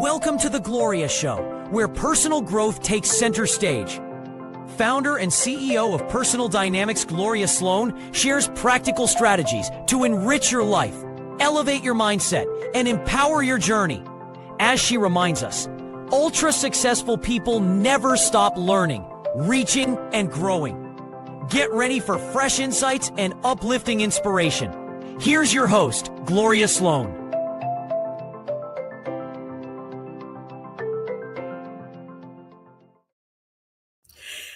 Welcome to the Gloria Show, where personal growth takes center stage. Founder and CEO of Personal Dynamics, Gloria Sloan, shares practical strategies to enrich your life, elevate your mindset, and empower your journey. As she reminds us, ultra-successful people never stop learning, reaching, and growing. Get ready for fresh insights and uplifting inspiration. Here's your host, Gloria Sloan.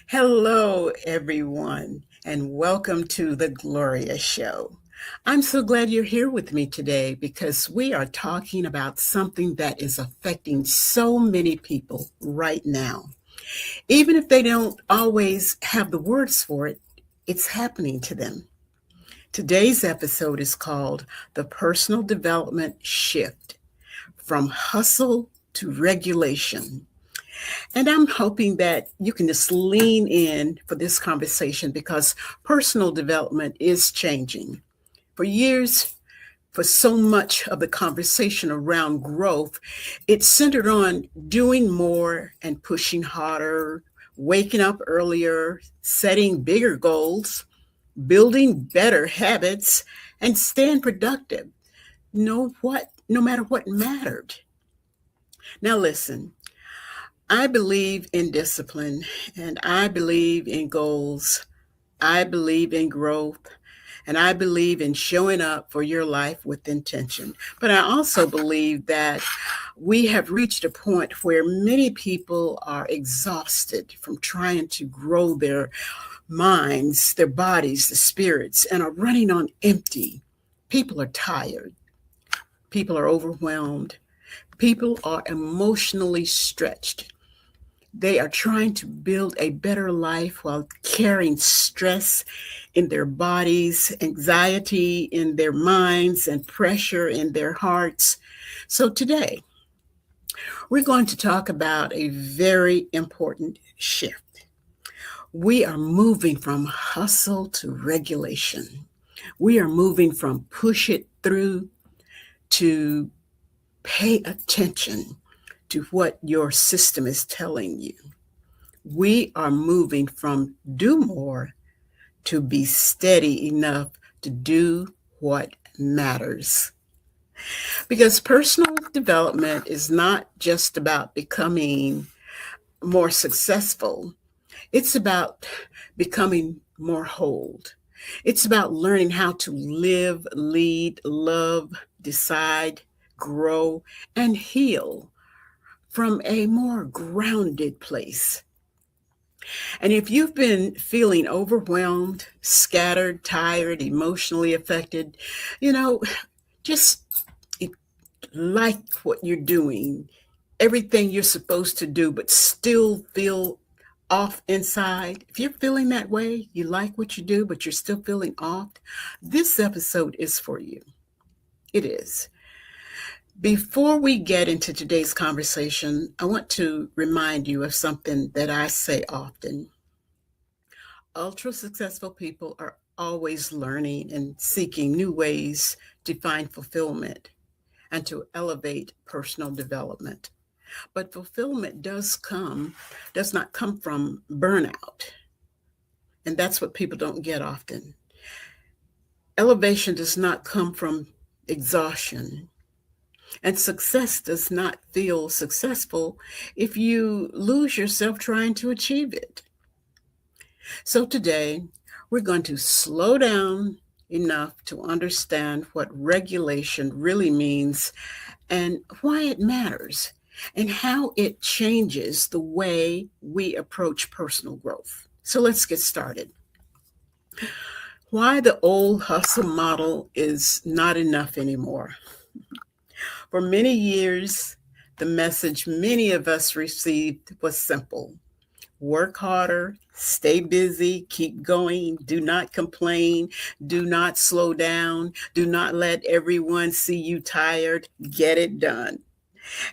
Hello, everyone, and welcome to the Gloria Show. I'm so glad you're here with me today because we are talking about something that is affecting so many people right now. Even if they don't always have the words for it, it's happening to them. Today's episode is called The Personal Development Shift, From Hustle to Regulation. And I'm hoping that you can just lean in for this conversation because personal development is changing. For years, for so much of the conversation around growth, it's centered on doing more and pushing harder, waking up earlier, setting bigger goals, building better habits, and staying productive. No matter what mattered. Now listen. I believe in discipline and I believe in goals. I believe in growth and I believe in showing up for your life with intention. But I also believe that we have reached a point where many people are exhausted from trying to grow their minds, their bodies, the spirits, and are running on empty. People are tired. People are overwhelmed. People are emotionally stretched. They are trying to build a better life while carrying stress in their bodies, anxiety in their minds, and pressure in their hearts. So today, we're going to talk about a very important shift. We are moving from hustle to regulation. We are moving from push it through to pay attention to what your system is telling you. We are moving from do more to be steady enough to do what matters. Because personal development is not just about becoming more successful. It's about becoming more whole. It's about learning how to live, lead, love, decide, grow, and heal from a more grounded place. And if you've been feeling overwhelmed, scattered, tired, emotionally affected, just like what you're doing, everything you're supposed to do, but still feel off inside. If you're feeling that way, you like what you do, but you're still feeling off, this episode is for you. It is. Before we get into today's conversation, I want to remind you of something that I say often. Ultra successful people are always learning and seeking new ways to find fulfillment and to elevate personal development. But fulfillment does not come from burnout. And that's what people don't get often. Elevation does not come from exhaustion. And success does not feel successful if you lose yourself trying to achieve it. So today, we're going to slow down enough to understand what regulation really means and why it matters and how it changes the way we approach personal growth. So let's get started. Why the old hustle model is not enough anymore. For many years, the message many of us received was simple. Work harder, stay busy, keep going, do not complain, do not slow down, do not let everyone see you tired, get it done.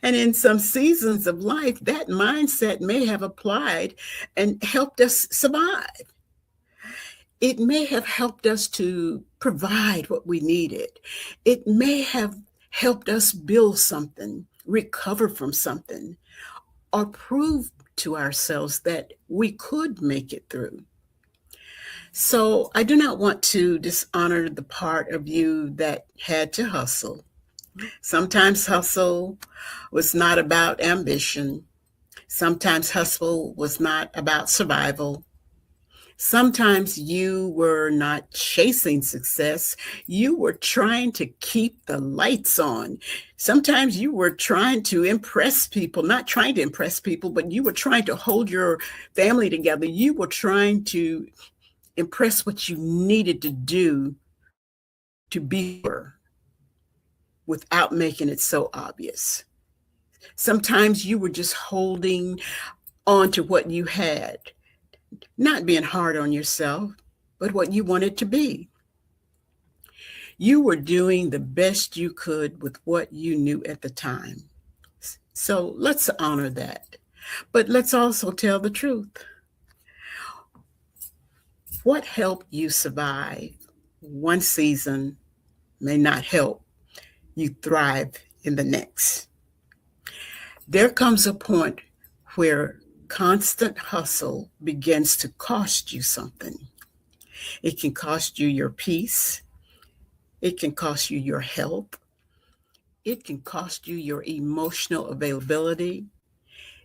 And in some seasons of life, that mindset may have applied and helped us survive. It may have helped us to provide what we needed. It may have helped us build something. recover from something, or prove to ourselves that we could make it through. So I do not want to dishonor the part of you that had to hustle. Sometimes hustle was not about ambition. Sometimes hustle was not about survival. Sometimes you were not chasing success. You were trying to keep the lights on. Sometimes you were trying to impress people, not trying to impress people, but you were trying to hold your family together. You were trying to impress what you needed to do to be her without making it so obvious. Sometimes you were just holding on to what you had, not being hard on yourself, but what you wanted to be. You were doing the best you could with what you knew at the time. So let's honor that. But let's also tell the truth. What helped you survive one season may not help you thrive in the next. There comes a point where constant hustle begins to cost you something. It can cost you your peace. It can cost you your health. It can cost you your emotional availability.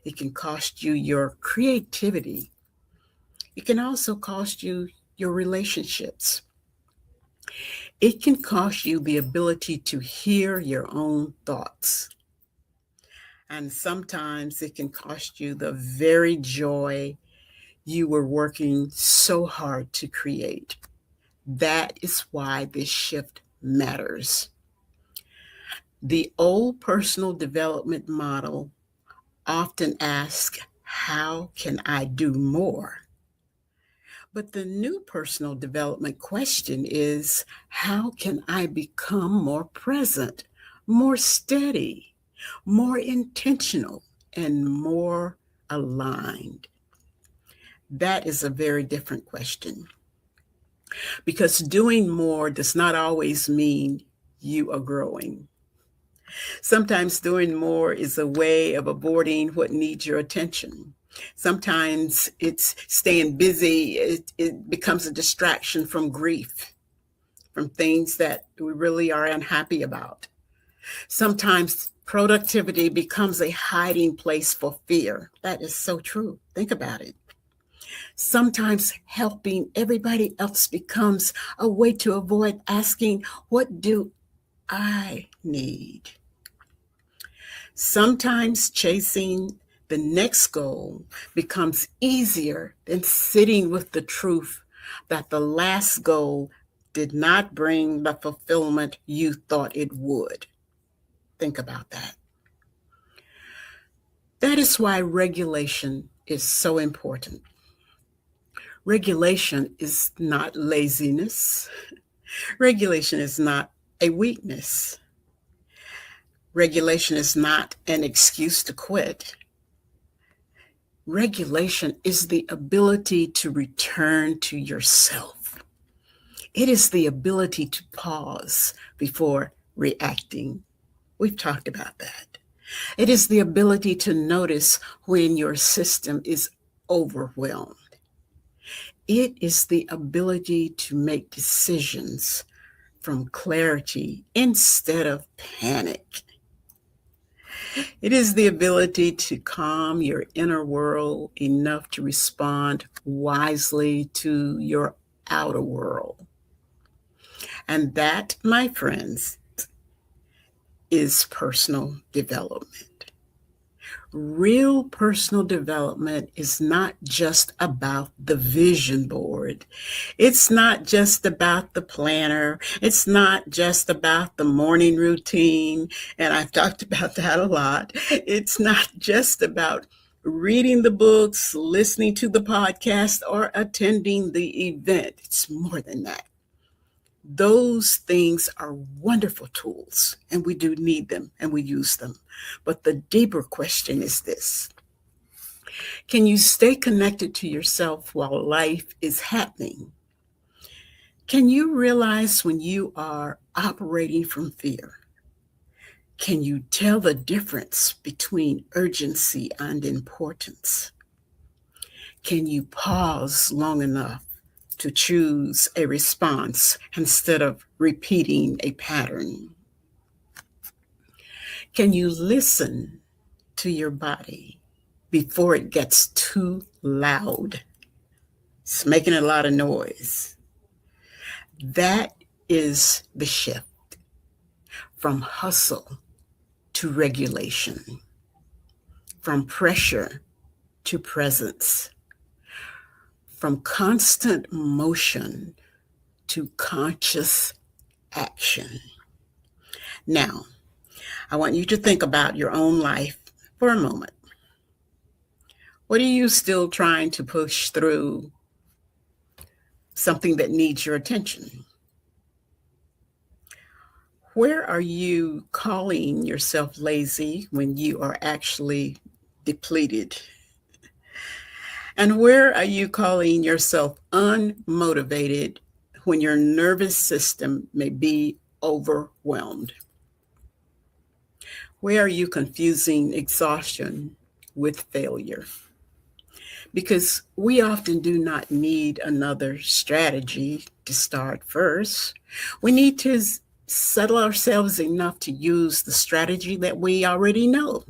It can cost you your creativity. It can also cost you your relationships. It can cost you the ability to hear your own thoughts. And sometimes it can cost you the very joy you were working so hard to create. That is why this shift matters. The old personal development model often asks, how can I do more? But the new personal development question is, how can I become more present, more steady, more intentional, and more aligned? That is a very different question, because doing more does not always mean you are growing. Sometimes doing more is a way of avoiding what needs your attention. Sometimes it's staying busy. It becomes a distraction from grief, from things that we really are unhappy about. Sometimes productivity becomes a hiding place for fear. That is so true. Think about it. Sometimes helping everybody else becomes a way to avoid asking, what do I need? Sometimes chasing the next goal becomes easier than sitting with the truth that the last goal did not bring the fulfillment you thought it would. Think about that. That is why regulation is so important. Regulation is not laziness. Regulation is not a weakness. Regulation is not an excuse to quit. Regulation is the ability to return to yourself. It is the ability to pause before reacting. We've talked about that. It is the ability to notice when your system is overwhelmed. It is the ability to make decisions from clarity instead of panic. It is the ability to calm your inner world enough to respond wisely to your outer world. And that, my friends, is personal development. Real personal development is not just about the vision board. It's not just about the planner. It's not just about the morning routine. And I've talked about that a lot. It's not just about reading the books, listening to the podcast, or attending the event. It's more than that. Those things are wonderful tools, and we do need them, and we use them. But the deeper question is this: can you stay connected to yourself while life is happening? Can you realize when you are operating from fear? Can you tell the difference between urgency and importance? Can you pause long enough to choose a response instead of repeating a pattern? Can you listen to your body before it gets too loud? It's making a lot of noise. That is the shift from hustle to regulation, from pressure to presence, from constant motion to conscious action. Now, I want you to think about your own life for a moment. What are you still trying to push through? Something that needs your attention. Where are you calling yourself lazy when you are actually depleted? And where are you calling yourself unmotivated when your nervous system may be overwhelmed? Where are you confusing exhaustion with failure? Because we often do not need another strategy to start first. We need to settle ourselves enough to use the strategy that we already know.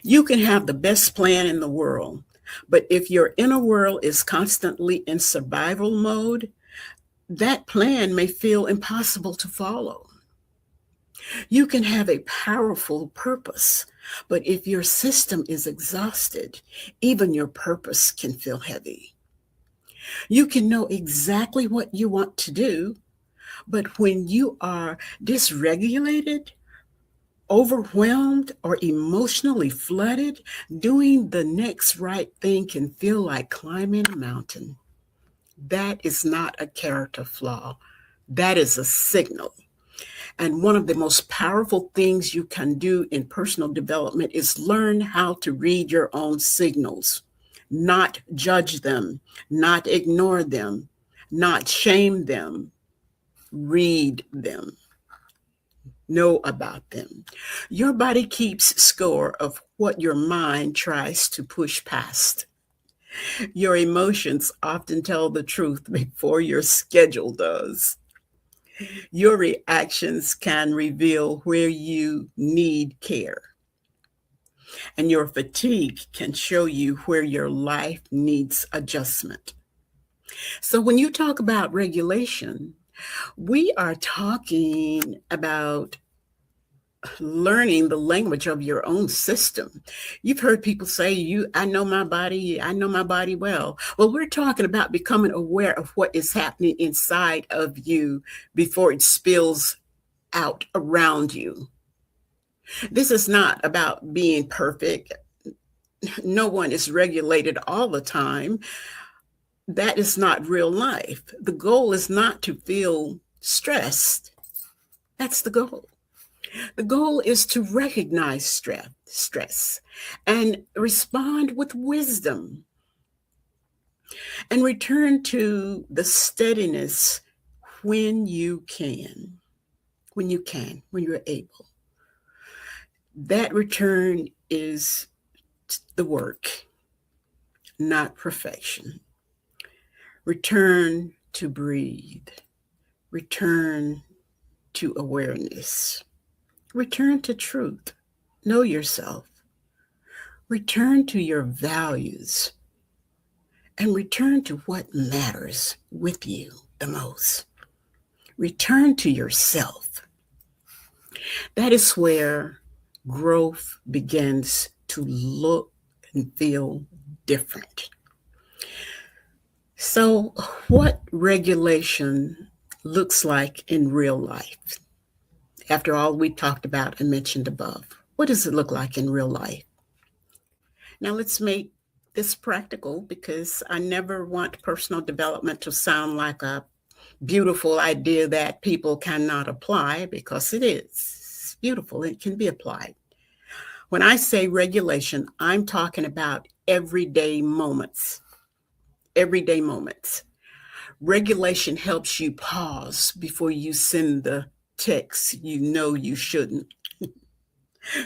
You can have the best plan in the world, but if your inner world is constantly in survival mode, that plan may feel impossible to follow. You can have a powerful purpose, but if your system is exhausted, even your purpose can feel heavy. You can know exactly what you want to do, but when you are dysregulated, overwhelmed, or emotionally flooded, doing the next right thing can feel like climbing a mountain. That is not a character flaw. That is a signal. And one of the most powerful things you can do in personal development is learn how to read your own signals, not judge them, not ignore them, not shame them. Read them. Know about them. Your body keeps score of what your mind tries to push past. Your emotions often tell the truth before your schedule does. Your reactions can reveal where you need care. And your fatigue can show you where your life needs adjustment. So when you talk about regulation, we are talking about learning the language of your own system. You've heard people say, I know my body well. Well, we're talking about becoming aware of what is happening inside of you before it spills out around you. This is not about being perfect. No one is regulated all the time. That is not real life. The goal is not to feel stressed. That's the goal. The goal is to recognize stress and respond with wisdom and return to the steadiness when you're able. That return is the work, not perfection. Return to breathe. Return to awareness. Return to truth. Know yourself. Return to your values. And return to what matters with you the most. Return to yourself. That is where growth begins to look and feel different. So, what regulation looks like in real life? After all we talked about and mentioned above, what does it look like in real life? Now let's make this practical, because I never want personal development to sound like a beautiful idea that people cannot apply, because it is. It's beautiful. It can be applied. When I say regulation, I'm talking about everyday moments. Everyday moments. Regulation helps you pause before you send the texts you know you shouldn't.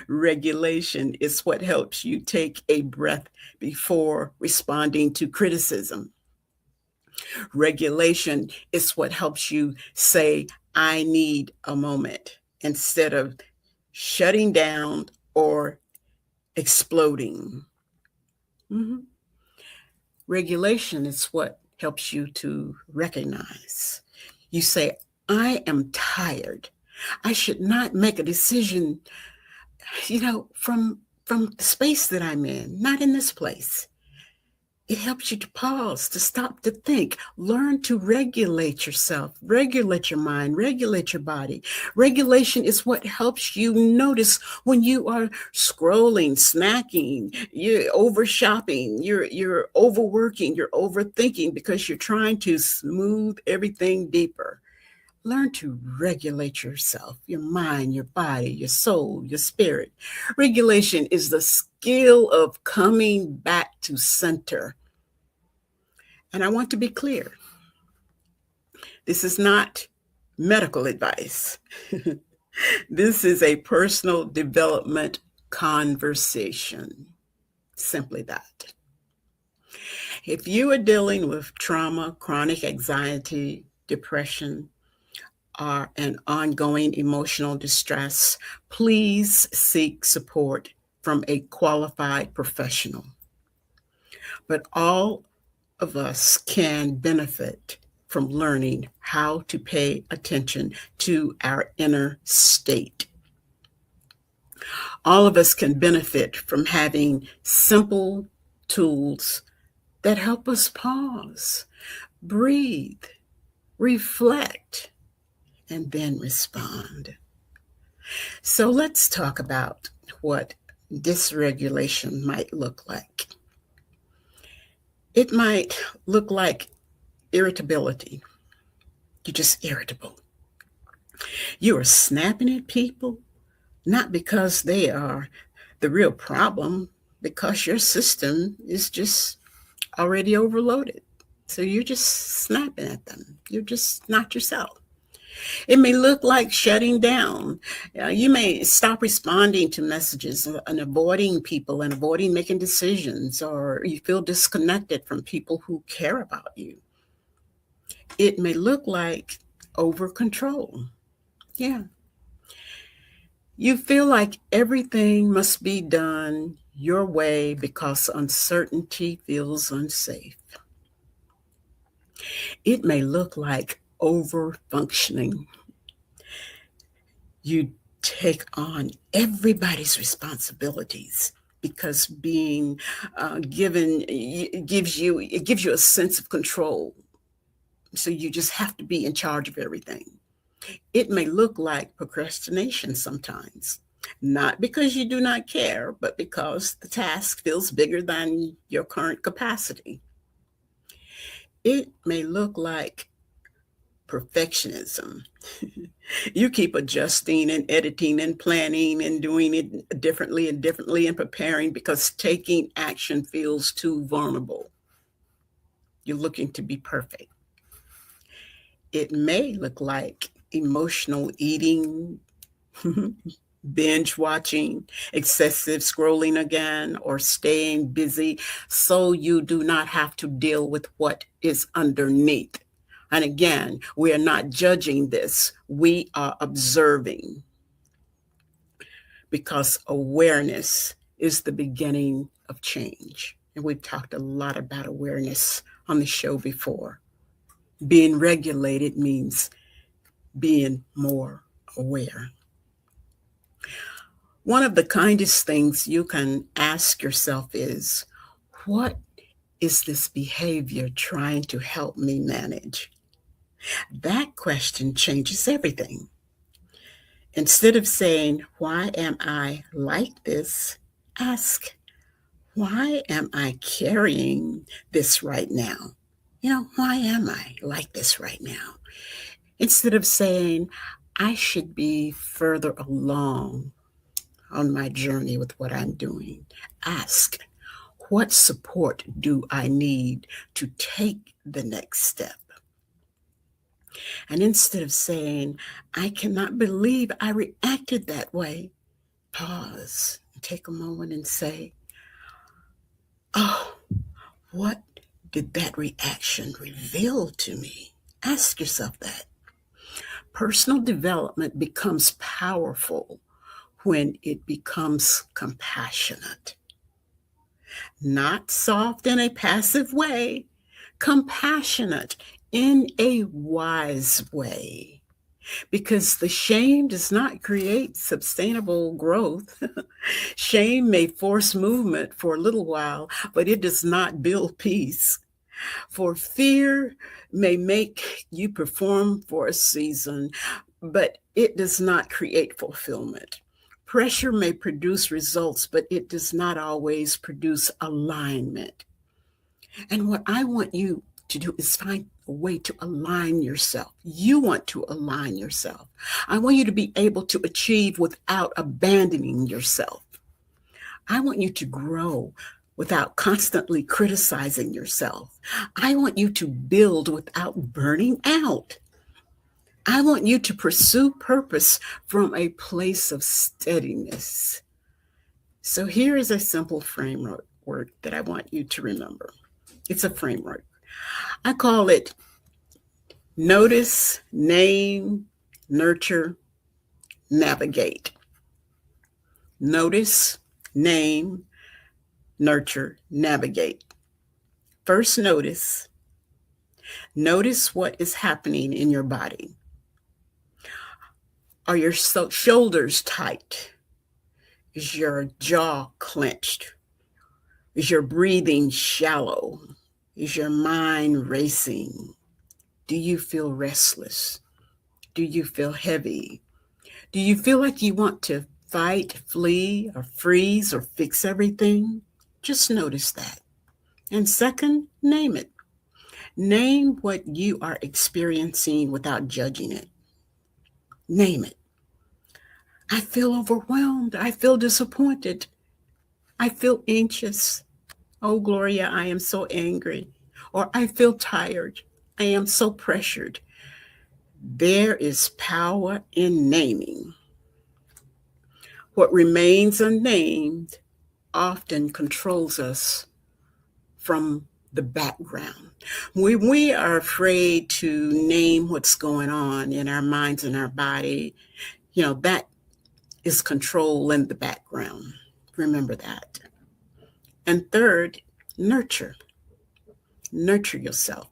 Regulation is what helps you take a breath before responding to criticism. Regulation is what helps you say, I need a moment, instead of shutting down or exploding. Mhm. Regulation is what helps you to recognize. You say, I am tired. I should not make a decision, from the space that I'm in, not in this place. It helps you to pause, to stop, to think. Learn to regulate yourself, regulate your mind, regulate your body. Regulation is what helps you notice when you are scrolling, snacking, you're over shopping, you're overworking, you're overthinking because you're trying to smooth everything deeper. Learn to regulate yourself, your mind, your body, your soul, your spirit. Regulation is the skill of coming back to center. And I want to be clear, this is not medical advice. This is a personal development conversation. Simply that. If you are dealing with trauma, chronic anxiety, depression, or an ongoing emotional distress, please seek support from a qualified professional. But all of us can benefit from learning how to pay attention to our inner state. All of us can benefit from having simple tools that help us pause, breathe, reflect, and then respond. So let's talk about what dysregulation might look like. It might look like irritability. You're just irritable. You are snapping at people, not because they are the real problem, because your system is just already overloaded. So you're just snapping at them. You're just not yourself. It may look like shutting down. You may stop responding to messages and avoiding people and avoiding making decisions, or you feel disconnected from people who care about you. It may look like over control. Yeah. You feel like everything must be done your way because uncertainty feels unsafe. It may look like over functioning. You take on everybody's responsibilities because being given gives you a sense of control. So you just have to be in charge of everything. It may look like procrastination sometimes, not because you do not care, but because the task feels bigger than your current capacity. It may look like perfectionism. You keep adjusting and editing and planning and doing it differently and preparing because taking action feels too vulnerable. You're looking to be perfect. It may look like emotional eating, binge watching, excessive scrolling again, or staying busy so you do not have to deal with what is underneath. And again, we are not judging this. We are observing because awareness is the beginning of change. And we've talked a lot about awareness on the show before. Being regulated means being more aware. One of the kindest things you can ask yourself is, what is this behavior trying to help me manage? That question changes everything. Instead of saying, why am I like this? Ask, why am I carrying this right now? Why am I like this right now? Instead of saying, I should be further along on my journey with what I'm doing, ask, what support do I need to take the next step? And instead of saying, I cannot believe I reacted that way, pause and take a moment and say, oh, what did that reaction reveal to me? Ask yourself that. Personal development becomes powerful when it becomes compassionate, not soft in a passive way, compassionate in a wise way. Because the shame does not create sustainable growth. Shame may force movement for a little while, but it does not build peace. For fear may make you perform for a season, but it does not create fulfillment. Pressure may produce results, but it does not always produce alignment. And what I want you to do is find a way to align yourself. You want to align yourself. I want you to be able to achieve without abandoning yourself. I want you to grow without constantly criticizing yourself. I want you to build without burning out. I want you to pursue purpose from a place of steadiness. So here is a simple framework that I want you to remember. It's a framework. I call it notice, name, nurture, navigate. Notice, name, nurture, navigate. First, notice. Notice what is happening in your body. Are your shoulders tight? Is your jaw clenched? Is your breathing shallow? Is your mind racing? Do you feel restless? Do you feel heavy? Do you feel like you want to fight, flee, or freeze, or fix everything? Just notice that. And second, name it. Name what you are experiencing without judging it. Name it. I feel overwhelmed. I feel disappointed. I feel anxious. Oh, Gloria, I am so angry. Or I feel tired. I am so pressured. There is power in naming. What remains unnamed often controls us from the background. We are afraid to name what's going on in our minds and our body. That is control in the background. Remember that. And third, nurture. Nurture yourself.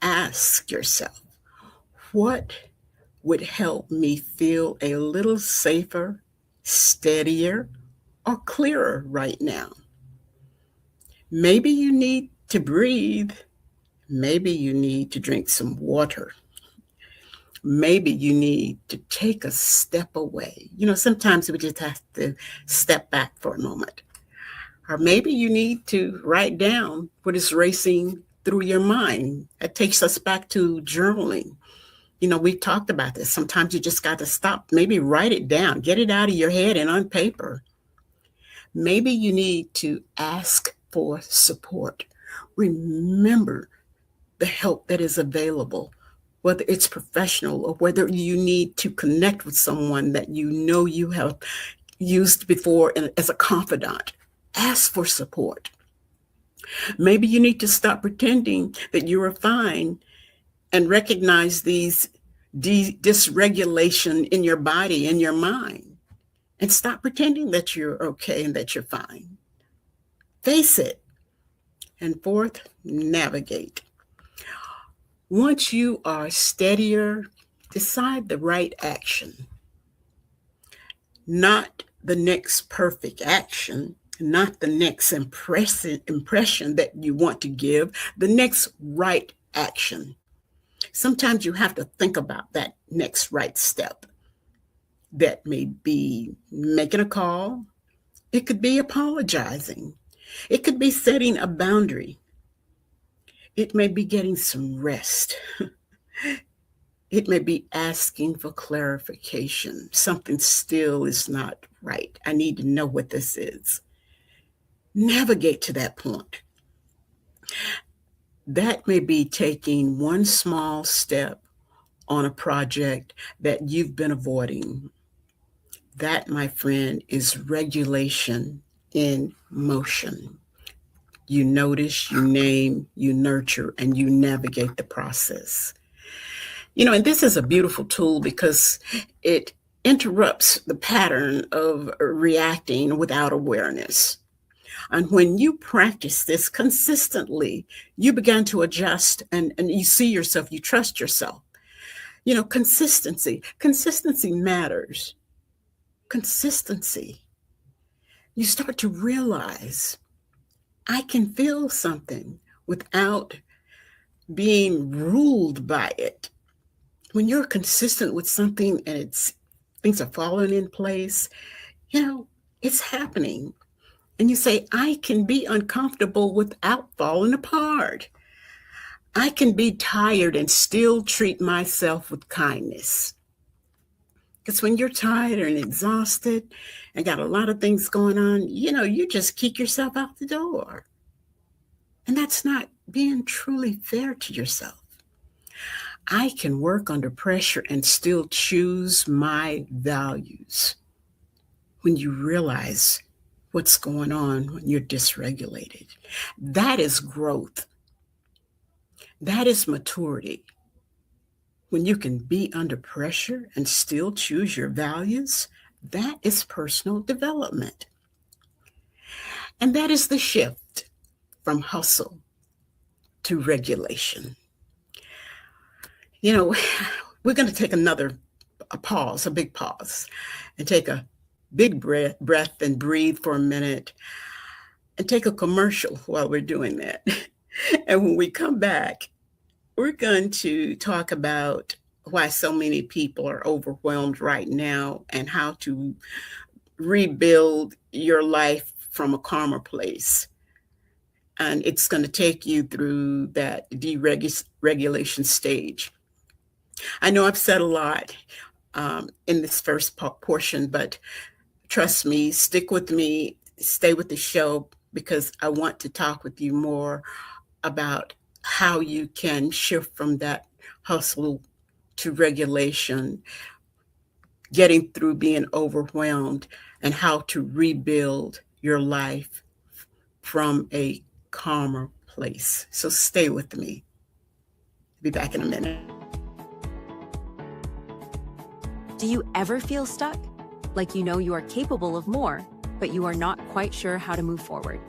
Ask yourself, what would help me feel a little safer, steadier, or clearer right now? Maybe you need to breathe. Maybe you need to drink some water. Maybe you need to take a step away. Sometimes we just have to step back for a moment. Or maybe you need to write down what is racing through your mind. It takes us back to journaling. We talked about this. Sometimes you just got to stop, maybe write it down, get it out of your head and on paper. Maybe you need to ask for support. Remember the help that is available, whether it's professional or whether you need to connect with someone that you have used before as a confidant. Ask for support. Maybe you need to stop pretending that you are fine and recognize these dysregulation in your body and your mind, and stop pretending that you're okay and that you're fine. Face it. And fourth, navigate. Once you are steadier, decide the right action. Not the next perfect action, not the next impression that you want to give, the next right action. Sometimes you have to think about that next right step. That may be making a call. It could be apologizing. It could be setting a boundary. It may be getting some rest. It may be asking for clarification. Something still is not right. I need to know what this is. Navigate to that point. That may be taking one small step on a project that you've been avoiding. That, my friend, is regulation in motion. You notice, you name, you nurture, and you navigate the process. And this is a beautiful tool because it interrupts the pattern of reacting without awareness. And when you practice this consistently, you begin to adjust and you see yourself, you trust yourself. Consistency matters. Consistency. You start to realize I can feel something without being ruled by it. When you're consistent with something and things are falling in place, it's happening. And you say, I can be uncomfortable without falling apart. I can be tired and still treat myself with kindness. Because when you're tired and exhausted and got a lot of things going on, you just kick yourself out the door. And that's not being truly fair to yourself. I can work under pressure and still choose my values. When you realize what's going on when you're dysregulated, that is growth. That is maturity. When you can be under pressure and still choose your values, that is personal development. And that is the shift from hustle to regulation. We're going to take a big pause, and take a big breath and breathe for a minute and take a commercial while we're doing that. And when we come back, we're going to talk about why so many people are overwhelmed right now and how to rebuild your life from a calmer place. And it's going to take you through that deregulation stage. I know I've said a lot in this first portion, but trust me, stick with me, stay with the show, because I want to talk with you more about how you can shift from that hustle to regulation, getting through being overwhelmed, and how to rebuild your life from a calmer place. So stay with me. Be back in a minute. Do you ever feel stuck? Like you are capable of more, but you are not quite sure how to move forward?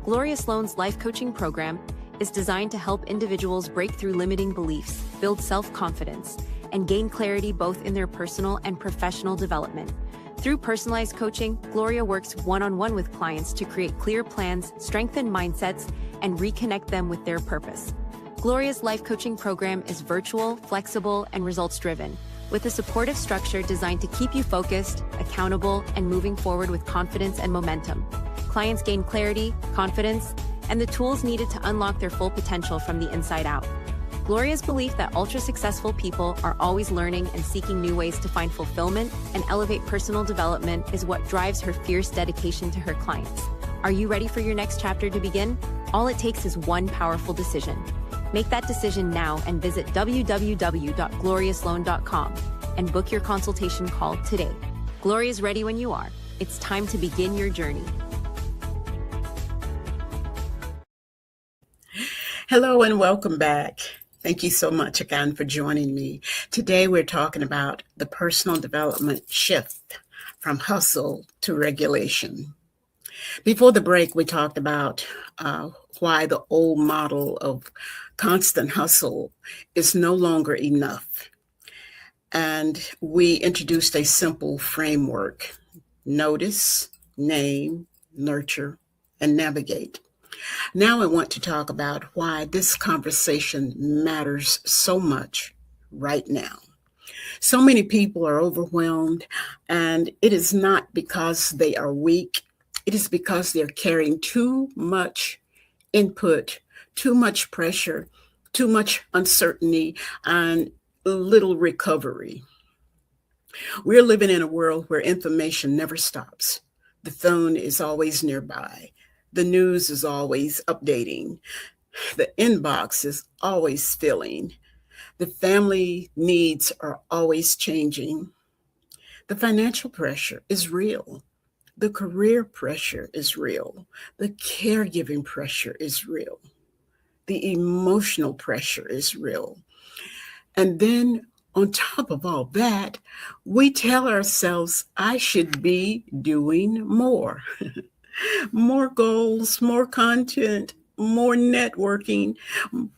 Gloria Sloan's life coaching program is designed to help individuals break through limiting beliefs, build self-confidence, and gain clarity both in their personal and professional development. Through personalized coaching, Gloria works one-on-one with clients to create clear plans, strengthen mindsets, and reconnect them with their purpose. Gloria's life coaching program is virtual, flexible, and results-driven, with a supportive structure designed to keep you focused, accountable, and moving forward with confidence and momentum. Clients gain clarity, confidence, and the tools needed to unlock their full potential from the inside out. Gloria's belief that ultra-successful people are always learning and seeking new ways to find fulfillment and elevate personal development is what drives her fierce dedication to her clients. Are you ready for your next chapter to begin? All it takes is one powerful decision. Make that decision now and visit www.gloriasloan.com and book your consultation call today. Gloria's ready when you are. It's time to begin your journey. Hello and welcome back. Thank you so much again for joining me. Today we're talking about the personal development shift from hustle to regulation. Before the break, we talked about why the old model of constant hustle is no longer enough. And we introduced a simple framework: notice, name, nurture, and navigate. Now I want to talk about why this conversation matters so much right now. So many people are overwhelmed, and it is not because they are weak. It is because they're carrying too much input, too much pressure, too much uncertainty, and little recovery. We're living in a world where information never stops. The phone is always nearby. The news is always updating. The inbox is always filling. The family needs are always changing. The financial pressure is real. The career pressure is real. The caregiving pressure is real. The emotional pressure is real. And then on top of all that, we tell ourselves, I should be doing more. More goals, more content, more networking,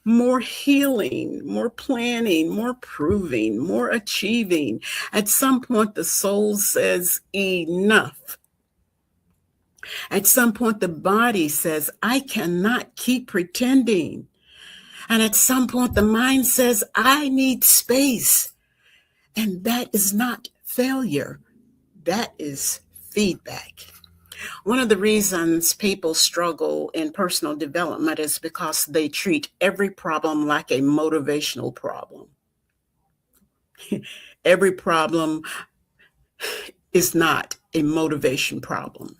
more healing, more planning, more proving, more achieving. At some point, the soul says, enough. At some point, the body says, I cannot keep pretending. And at some point, the mind says, I need space. And that is not failure. That is feedback. One of the reasons people struggle in personal development is because they treat every problem like a motivational problem. Every problem is not a motivation problem.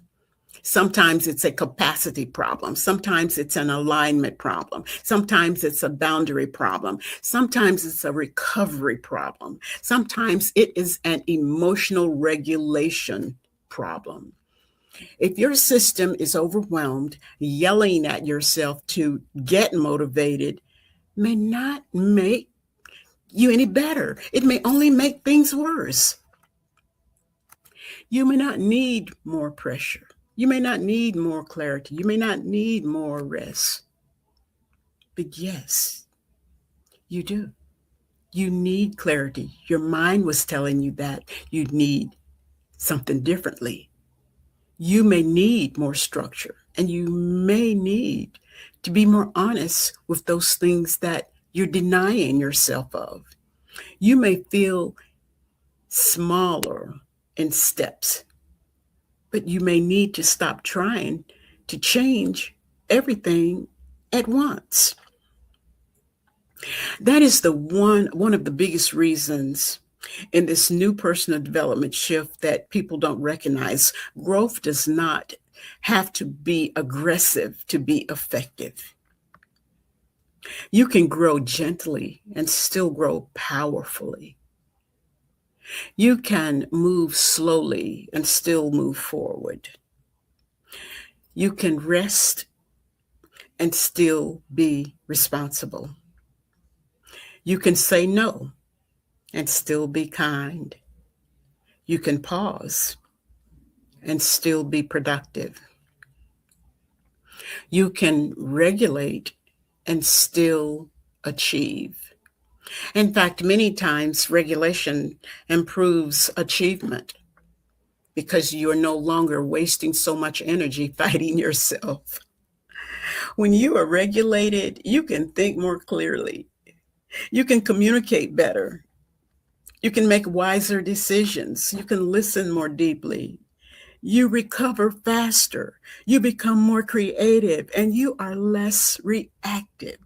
Sometimes it's a capacity problem. Sometimes it's an alignment problem. Sometimes it's a boundary problem. Sometimes it's a recovery problem. Sometimes it is an emotional regulation problem. If your system is overwhelmed, yelling at yourself to get motivated may not make you any better. It may only make things worse. You may not need more pressure. You may not need more clarity. You may not need more rest. But yes, you do. You need clarity. Your mind was telling you that you need something differently. You may need more structure, and you may need to be more honest with those things that you're denying yourself of. You may feel smaller in steps, but you may need to stop trying to change everything at once. That is one of the biggest reasons in this new personal development shift that people don't recognize. Growth does not have to be aggressive to be effective. You can grow gently and still grow powerfully. You can move slowly and still move forward. You can rest and still be responsible. You can say no and still be kind. You can pause and still be productive. You can regulate and still achieve. In fact, many times regulation improves achievement because you are no longer wasting so much energy fighting yourself. When you are regulated, you can think more clearly. You can communicate better. You can make wiser decisions. You can listen more deeply. You recover faster. You become more creative, and you are less reactive.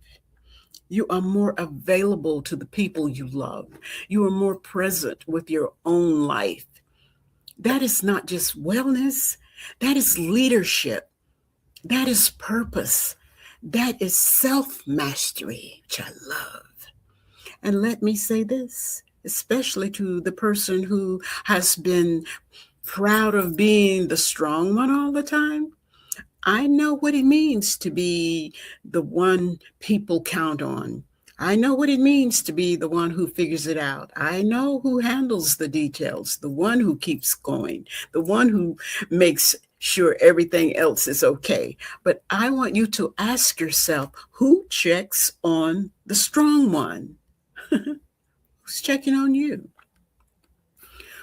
You are more available to the people you love. You are more present with your own life. That is not just wellness. That is leadership. That is purpose. That is self-mastery, which I love. And let me say this, especially to the person who has been proud of being the strong one all the time. I know what it means to be the one people count on. I know what it means to be the one who figures it out. I know who handles the details, the one who keeps going, the one who makes sure everything else is okay. But I want you to ask yourself, who checks on the strong one? Who's checking on you?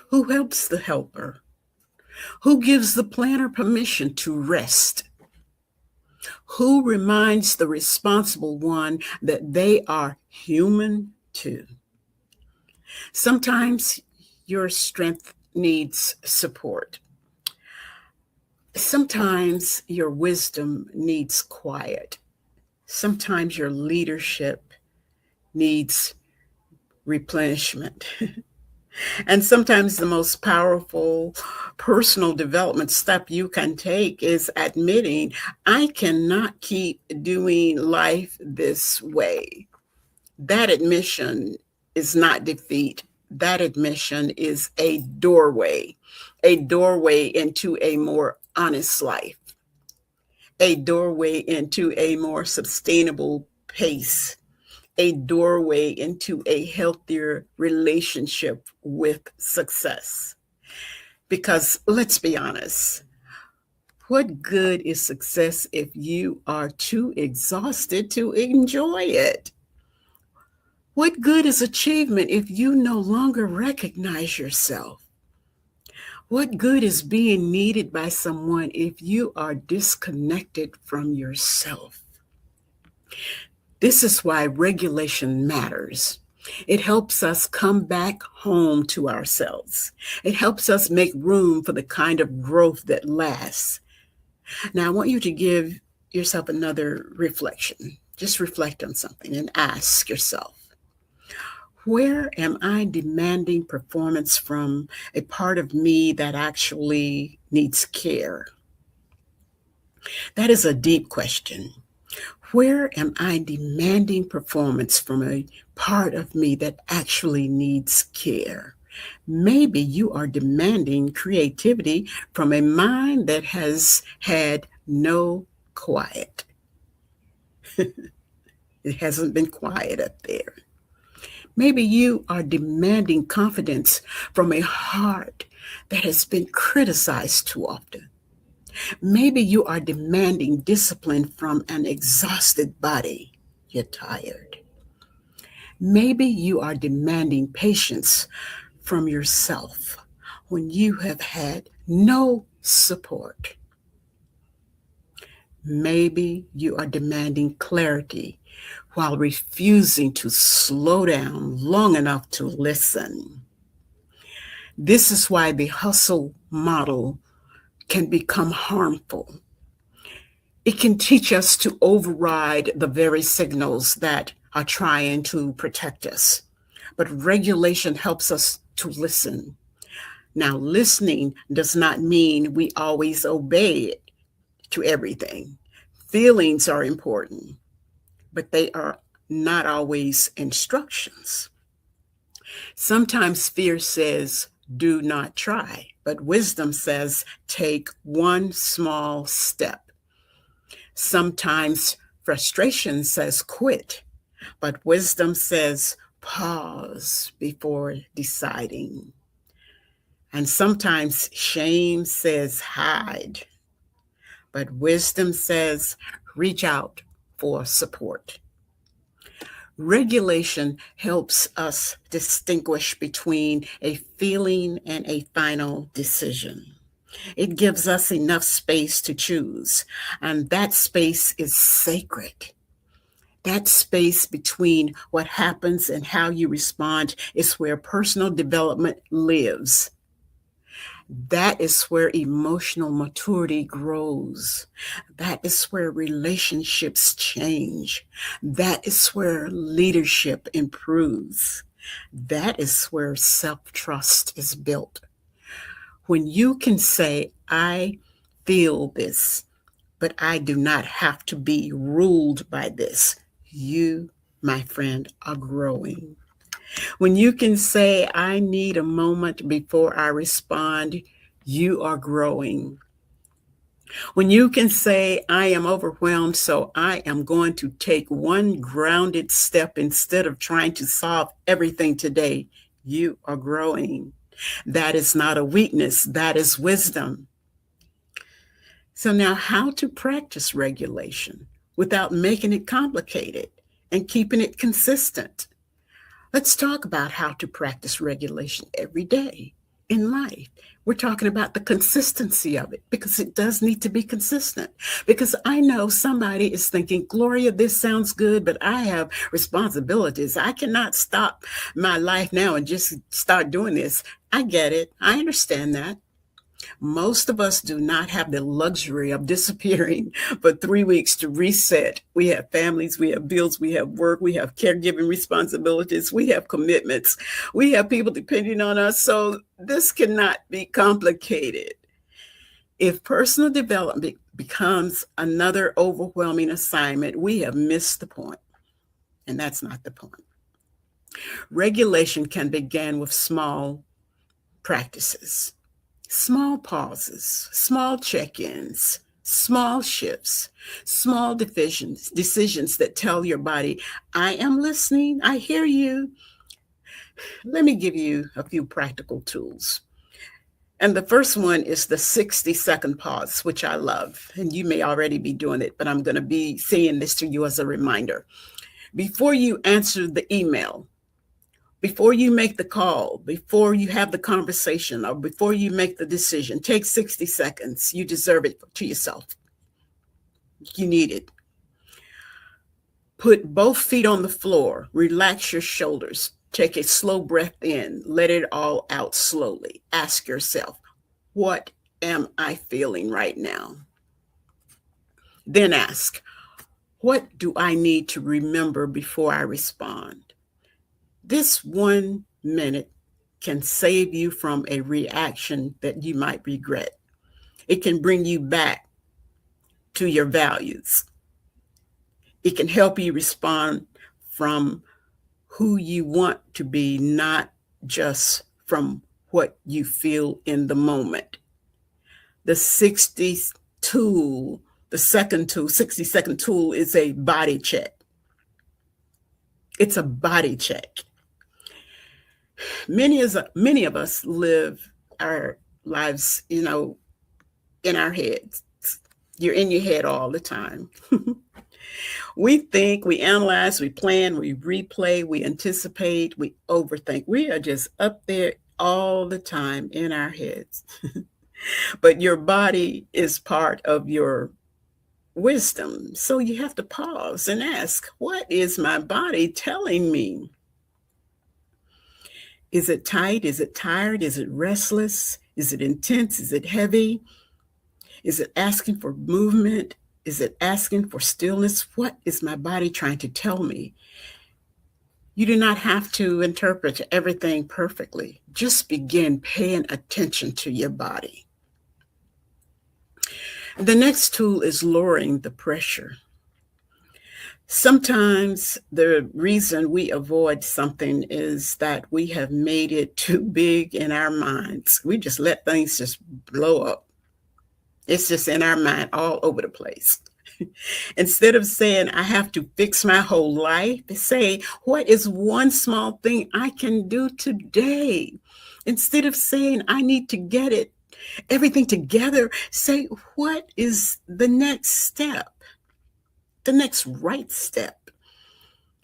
Who helps the helper? Who gives the planner permission to rest? Who reminds the responsible one that they are human too? Sometimes your strength needs support. Sometimes your wisdom needs quiet. Sometimes your leadership needs replenishment. And sometimes the most powerful personal development step you can take is admitting, I cannot keep doing life this way. That admission is not defeat. That admission is a doorway into a more honest life, a doorway into a more sustainable pace, a doorway into a healthier relationship with success. Because let's be honest, what good is success if you are too exhausted to enjoy it? What good is achievement if you no longer recognize yourself? What good is being needed by someone if you are disconnected from yourself? This is why regulation matters. It helps us come back home to ourselves. It helps us make room for the kind of growth that lasts. Now, I want you to give yourself another reflection. Just reflect on something and ask yourself, where am I demanding performance from a part of me that actually needs care? That is a deep question. Where am I demanding performance from a part of me that actually needs care? Maybe you are demanding creativity from a mind that has had no quiet. It hasn't been quiet up there. Maybe you are demanding confidence from a heart that has been criticized too often. Maybe you are demanding discipline from an exhausted body. You're tired. Maybe you are demanding patience from yourself when you have had no support. Maybe you are demanding clarity while refusing to slow down long enough to listen. This is why the hustle model can become harmful. It can teach us to override the very signals that are trying to protect us. But regulation helps us to listen. Now, listening does not mean we always obey it to everything. Feelings are important, but they are not always instructions. Sometimes fear says, do not try, but wisdom says, take one small step. Sometimes frustration says, quit, but wisdom says, pause before deciding. And sometimes shame says, hide, but wisdom says, reach out for support. Regulation helps us distinguish between a feeling and a final decision. It gives us enough space to choose, and that space is sacred. That space between what happens and how you respond is where personal development lives. That is where emotional maturity grows. That is where relationships change. That is where leadership improves. That is where self-trust is built. When you can say, I feel this, but I do not have to be ruled by this, you, my friend, are growing. When you can say, I need a moment before I respond, you are growing. When you can say, I am overwhelmed, so I am going to take one grounded step instead of trying to solve everything today, you are growing. That is not a weakness, that is wisdom. So now, how to practice regulation without making it complicated and keeping it consistent? Let's talk about how to practice regulation every day in life. We're talking about the consistency of it because it does need to be consistent. Because I know somebody is thinking, Gloria, this sounds good, but I have responsibilities. I cannot stop my life now and just start doing this. I get it. I understand that. Most of us do not have the luxury of disappearing for 3 weeks to reset. We have families, we have bills, we have work, we have caregiving responsibilities, we have commitments, we have people depending on us. So this cannot be complicated. If personal development becomes another overwhelming assignment, we have missed the point. And that's not the point. Regulation can begin with small practices, small pauses, small check-ins, small shifts, small decisions that tell your body, I am listening, I hear you. Let me give you a few practical tools. And the first one is the 60-second pause, which I love. And you may already be doing it, but I'm going to be saying this to you as a reminder. Before you answer the email, before you make the call, before you have the conversation, or before you make the decision, take 60 seconds. You deserve it to yourself. You need it. Put both feet on the floor. Relax your shoulders. Take a slow breath in. Let it all out slowly. Ask yourself, what am I feeling right now? Then ask, what do I need to remember before I respond? This 1 minute can save you from a reaction that you might regret. It can bring you back to your values. It can help you respond from who you want to be, not just from what you feel in the moment. The 60-second tool is a body check. It's a body check. Many of us live our lives, in our heads. You're in your head all the time. We think, we analyze, we plan, we replay, we anticipate, we overthink. We are just up there all the time in our heads. But your body is part of your wisdom. So you have to pause and ask, what is my body telling me? Is it tight? Is it tired? Is it restless? Is it intense? Is it heavy? Is it asking for movement? Is it asking for stillness? What is my body trying to tell me? You do not have to interpret everything perfectly. Just begin paying attention to your body. The next tool is lowering the pressure. Sometimes the reason we avoid something is that we have made it too big in our minds. We just let things just blow up. It's just in our mind all over the place. Instead of saying, I have to fix my whole life, say, what is one small thing I can do today? Instead of saying, I need to get everything together, say, what is the next step? The next right step.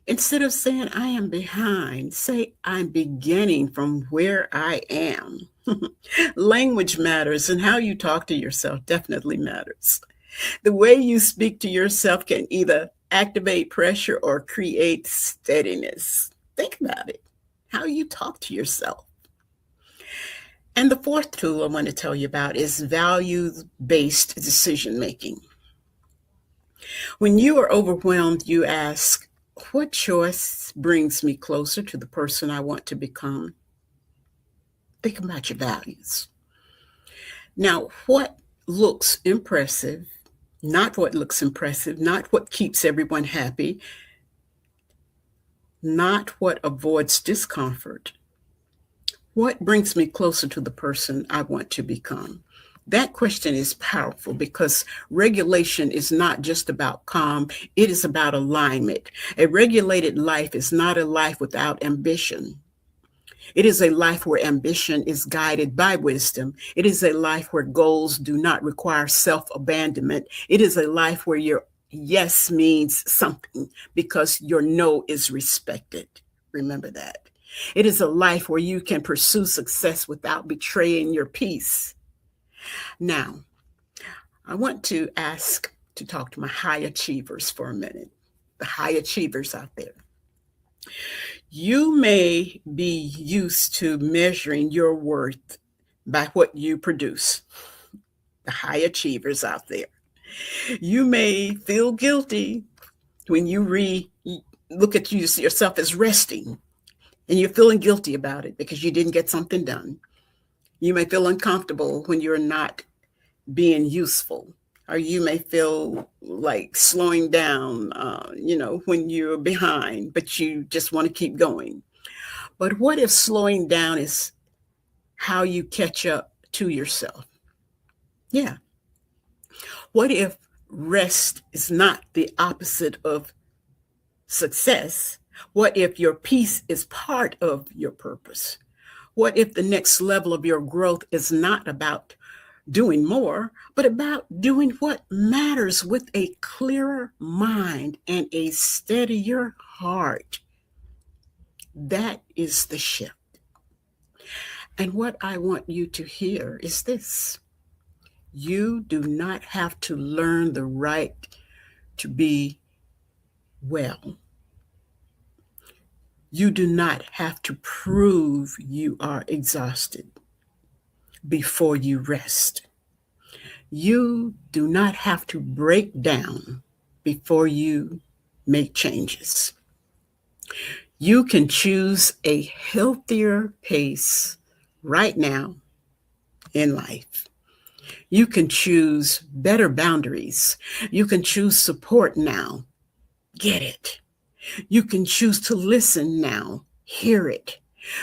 Instead of saying, I am behind, say, I'm beginning from where I am. Language matters, and how you talk to yourself definitely matters. The way you speak to yourself can either activate pressure or create steadiness. Think about it, how you talk to yourself. And the fourth tool I want to tell you about is values-based decision-making. When you are overwhelmed, you ask, what choice brings me closer to the person I want to become? Think about your values. Now, what looks impressive, not what looks impressive, not what keeps everyone happy, not what avoids discomfort. What brings me closer to the person I want to become? That question is powerful because regulation is not just about calm, it is about alignment. A regulated life is not a life without ambition. It is a life where ambition is guided by wisdom. It is a life where goals do not require self-abandonment. It is a life where your yes means something because your no is respected. Remember that. It is a life where you can pursue success without betraying your peace. Now, I want to talk to my high achievers for a minute, the high achievers out there. You may be used to measuring your worth by what you produce, the high achievers out there. You may feel guilty when you look at yourself as resting, and you're feeling guilty about it because you didn't get something done. You may feel uncomfortable when you're not being useful, or you may feel like slowing down, when you're behind, but you just want to keep going. But what if slowing down is how you catch up to yourself? Yeah. What if rest is not the opposite of success? What if your peace is part of your purpose? What if the next level of your growth is not about doing more, but about doing what matters with a clearer mind and a steadier heart? That is the shift. And what I want you to hear is this: you do not have to learn the right to be well. You do not have to prove you are exhausted before you rest. You do not have to break down before you make changes. You can choose a healthier pace right now in life. You can choose better boundaries. You can choose support now. Get it. You can choose to listen now. Hear it.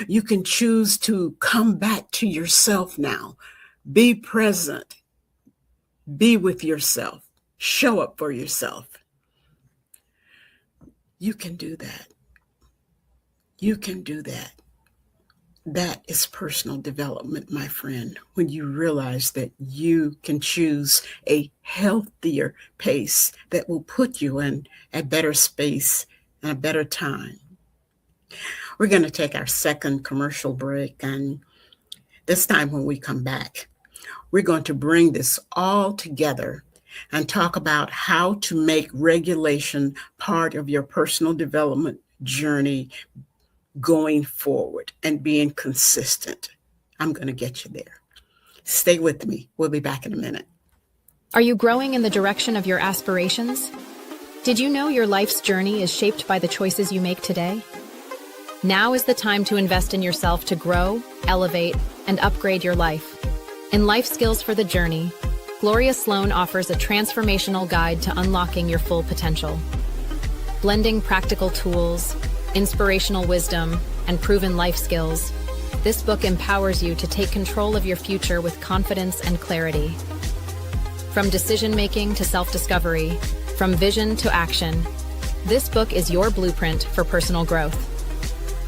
You can choose to come back to yourself now. Be present. Be with yourself. Show up for yourself. You can do that. You can do that. That is personal development, my friend, when you realize that you can choose a healthier pace that will put you in a better space and a better time. We're going to take our second commercial break, and this time when we come back, we're going to bring this all together and talk about how to make regulation part of your personal development journey going forward and being consistent. I'm going to get you there. Stay with me. We'll be back in a minute. Are you growing in the direction of your aspirations? Did you know your life's journey is shaped by the choices you make today? Now is the time to invest in yourself to grow, elevate, and upgrade your life. In Life Skills for the Journey, Gloria Sloan offers a transformational guide to unlocking your full potential. Blending practical tools, inspirational wisdom, and proven life skills, this book empowers you to take control of your future with confidence and clarity. From decision-making to self-discovery, from vision to action, this book is your blueprint for personal growth.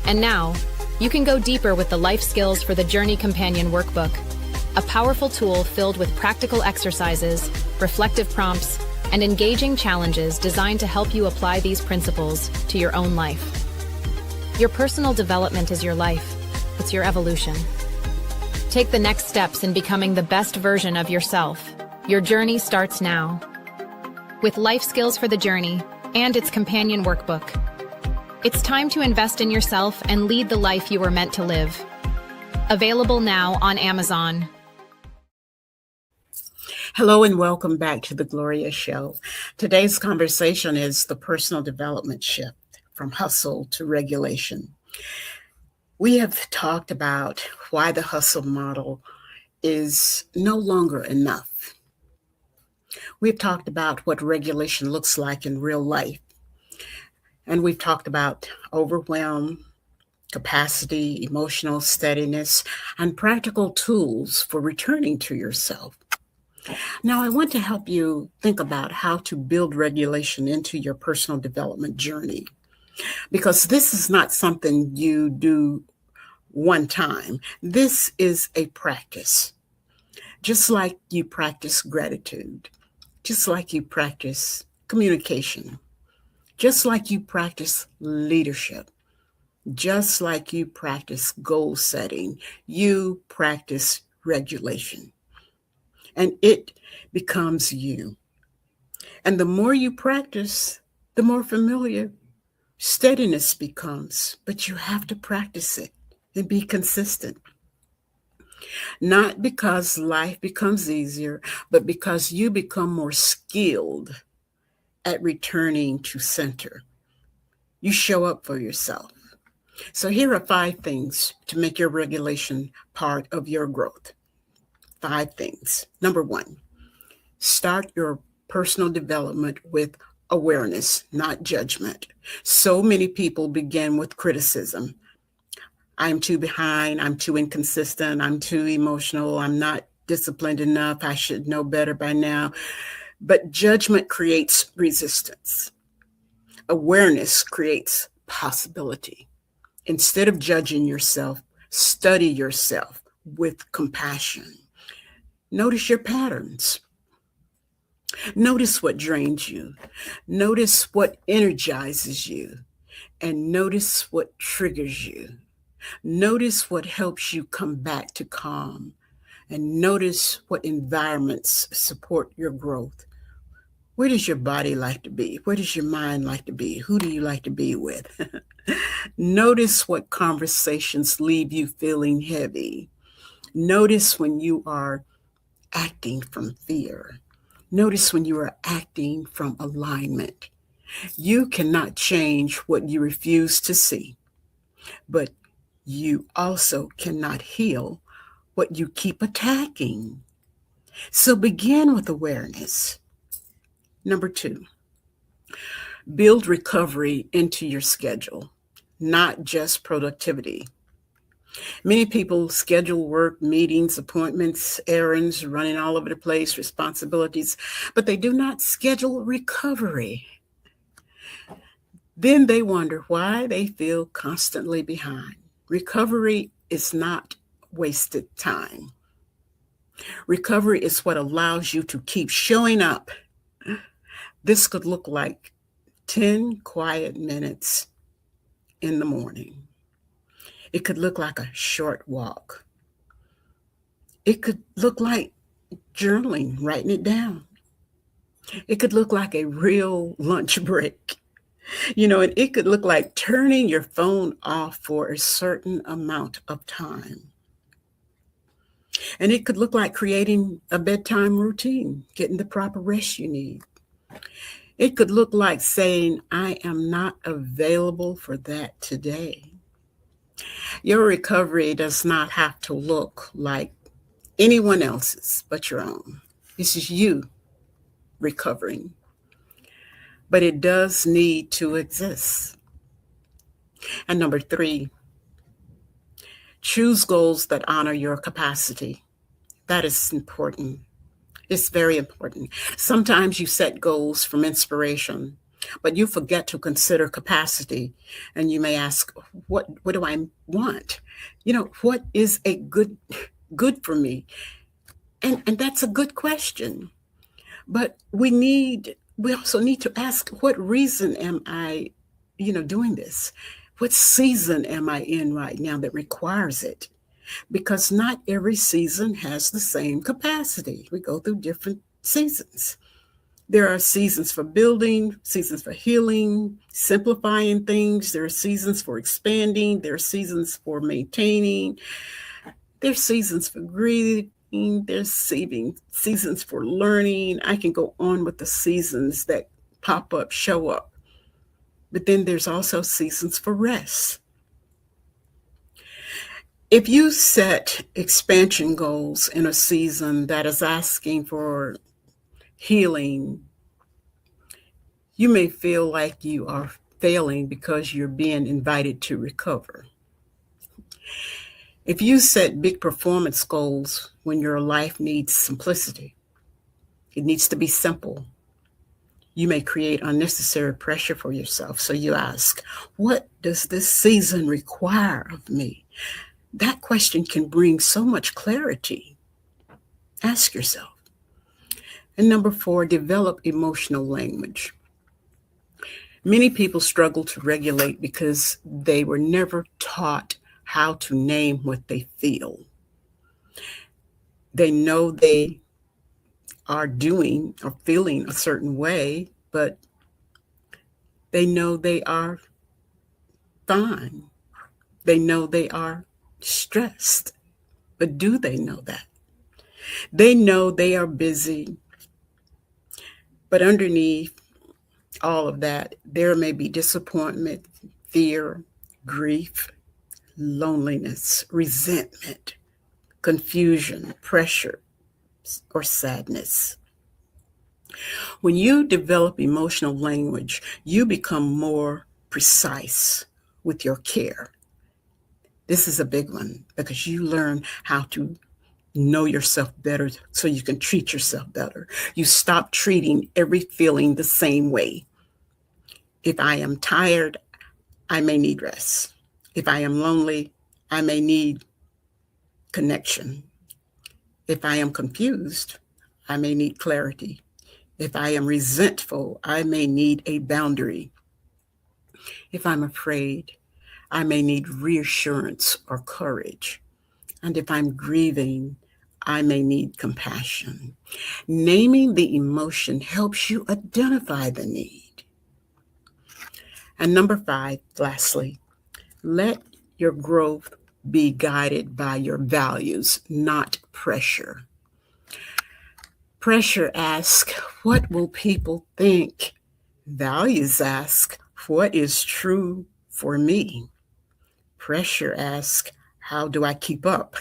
And now, you can go deeper with the Life Skills for the Journey Companion Workbook, a powerful tool filled with practical exercises, reflective prompts, and engaging challenges designed to help you apply these principles to your own life. Your personal development is your life. It's your evolution. Take the next steps in becoming the best version of yourself. Your journey starts now. With Life Skills for the Journey and its companion workbook, it's time to invest in yourself and lead the life you were meant to live. Available now on Amazon. Hello and welcome back to the Gloria Show. Today's conversation is the personal development shift from hustle to regulation. We have talked about why the hustle model is no longer enough. We've talked about what regulation looks like in real life. And we've talked about overwhelm, capacity, emotional steadiness, and practical tools for returning to yourself. Now, I want to help you think about how to build regulation into your personal development journey, because this is not something you do one time. This is a practice, just like you practice gratitude, just like you practice communication, just like you practice leadership, just like you practice goal setting, you practice regulation. And it becomes you. And the more you practice, the more familiar steadiness becomes. But you have to practice it and be consistent. Not because life becomes easier, but because you become more skilled at returning to center. You show up for yourself. So here are 5 things to make your regulation part of your growth. 5 things. Number 1, start your personal development with awareness, not judgment. So many people begin with criticism. I'm too behind, I'm too inconsistent, I'm too emotional, I'm not disciplined enough, I should know better by now. But judgment creates resistance. Awareness creates possibility. Instead of judging yourself, study yourself with compassion. Notice your patterns. Notice what drains you. Notice what energizes you. And notice what triggers you. Notice what helps you come back to calm. And notice what environments support your growth. Where does your body like to be? Where does your mind like to be? Who do you like to be with? Notice what conversations leave you feeling heavy. Notice when you are acting from fear. Notice when you are acting from alignment. You cannot change what you refuse to see, but you also cannot heal what you keep attacking. So begin with awareness. Number 2, build recovery into your schedule, not just productivity. Many people schedule work, meetings, appointments, errands, running all over the place, responsibilities, but they do not schedule recovery. Then they wonder why they feel constantly behind. Recovery is not wasted time. Recovery is what allows you to keep showing up. This could look like 10 quiet minutes in the morning. It could look like a short walk. It could look like journaling, writing it down. It could look like a real lunch break. And it could look like turning your phone off for a certain amount of time. And it could look like creating a bedtime routine, getting the proper rest you need. It could look like saying, I am not available for that today. Your recovery does not have to look like anyone else's but your own. This is you recovering. But it does need to exist. And number 3, choose goals that honor your capacity. That is important. It's very important. Sometimes you set goals from inspiration, but you forget to consider capacity. And you may ask, what do I want? What is a good for me? And that's a good question. But we also need to ask, what reason am I, doing this? What season am I in right now that requires it? Because not every season has the same capacity. We go through different seasons. There are seasons for building, seasons for healing, simplifying things. There are seasons for expanding. There are seasons for maintaining. There's seasons for grieving. There's seasons for learning. I can go on with the seasons that pop up, show up. But then there's also seasons for rest. If you set expansion goals in a season that is asking for healing, you may feel like you are failing because you're being invited to recover. If you set big performance goals when your life needs simplicity, it needs to be simple, you may create unnecessary pressure for yourself. So you ask, what does this season require of me? That question can bring so much clarity. Ask yourself. And number 4, develop emotional language. Many people struggle to regulate because they were never taught how to name what they feel. They know they are doing or feeling a certain way, but they know they are fine. They know they are stressed, but do they know that? They know they are busy, but underneath all of that, there may be disappointment, fear, grief, loneliness, resentment, confusion, pressure, or sadness. When you develop emotional language, you become more precise with your care. This is a big one because you learn how to know yourself better so you can treat yourself better. You stop treating every feeling the same way. If I am tired, I may need rest. If I am lonely, I may need connection. If I am confused, I may need clarity. If I am resentful, I may need a boundary. If I'm afraid, I may need reassurance or courage. And if I'm grieving, I may need compassion. Naming the emotion helps you identify the need. And number 5, lastly, let your growth be guided by your values, not pressure. Pressure asks, what will people think? Values ask, what is true for me? Pressure asks, how do I keep up?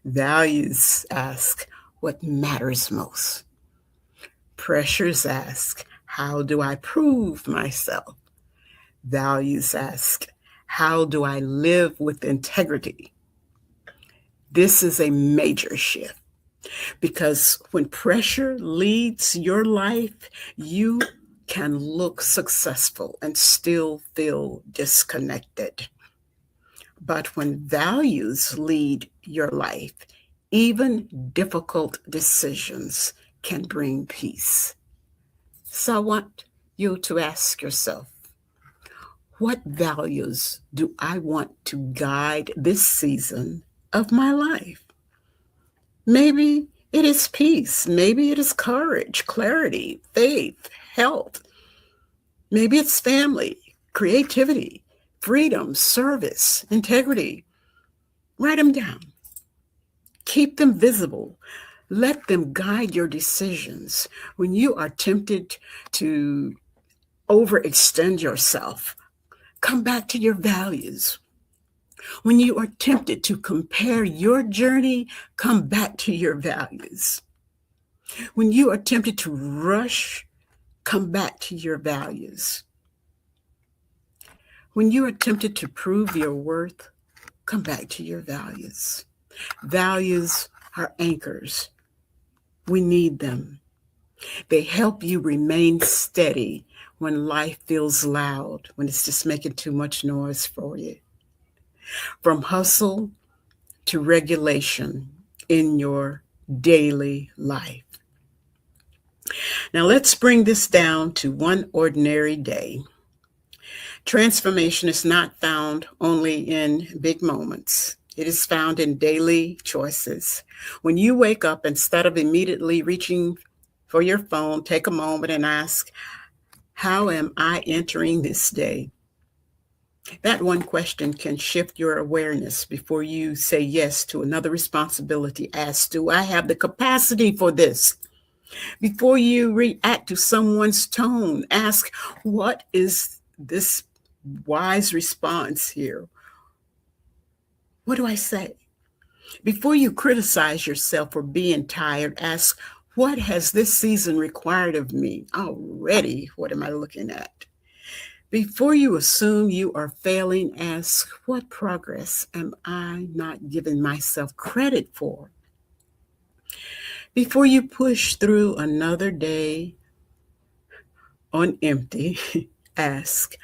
Values ask, what matters most? Pressures ask, how do I prove myself? Values ask, how do I live with integrity? This is a major shift because when pressure leads your life, you can look successful and still feel disconnected. But when values lead your life, even difficult decisions can bring peace. So I want you to ask yourself, what values do I want to guide this season of my life? Maybe it is peace. Maybe it is courage, clarity, faith, health. Maybe it's family, creativity, freedom, service, integrity. Write them down. Keep them visible. Let them guide your decisions. When you are tempted to overextend yourself, come back to your values. When you are tempted to compare your journey, come back to your values. When you are tempted to rush, come back to your values. When you are tempted to prove your worth, come back to your values. Values are anchors. We need them. They help you remain steady when life feels loud, when it's just making too much noise for you. From hustle to regulation in your daily life. Now let's bring this down to one ordinary day. Transformation is not found only in big moments. It is found in daily choices. When you wake up, instead of immediately reaching for your phone, take a moment and ask, how am I entering this day? That one question can shift your awareness before you say yes to another responsibility. Ask, do I have the capacity for this? Before you react to someone's tone, ask, what is this wise response here? What do I say? Before you criticize yourself for being tired, ask, what has this season required of me? Already, what am I looking at? Before you assume you are failing, ask, what progress am I not giving myself credit for? Before you push through another day on empty, ask,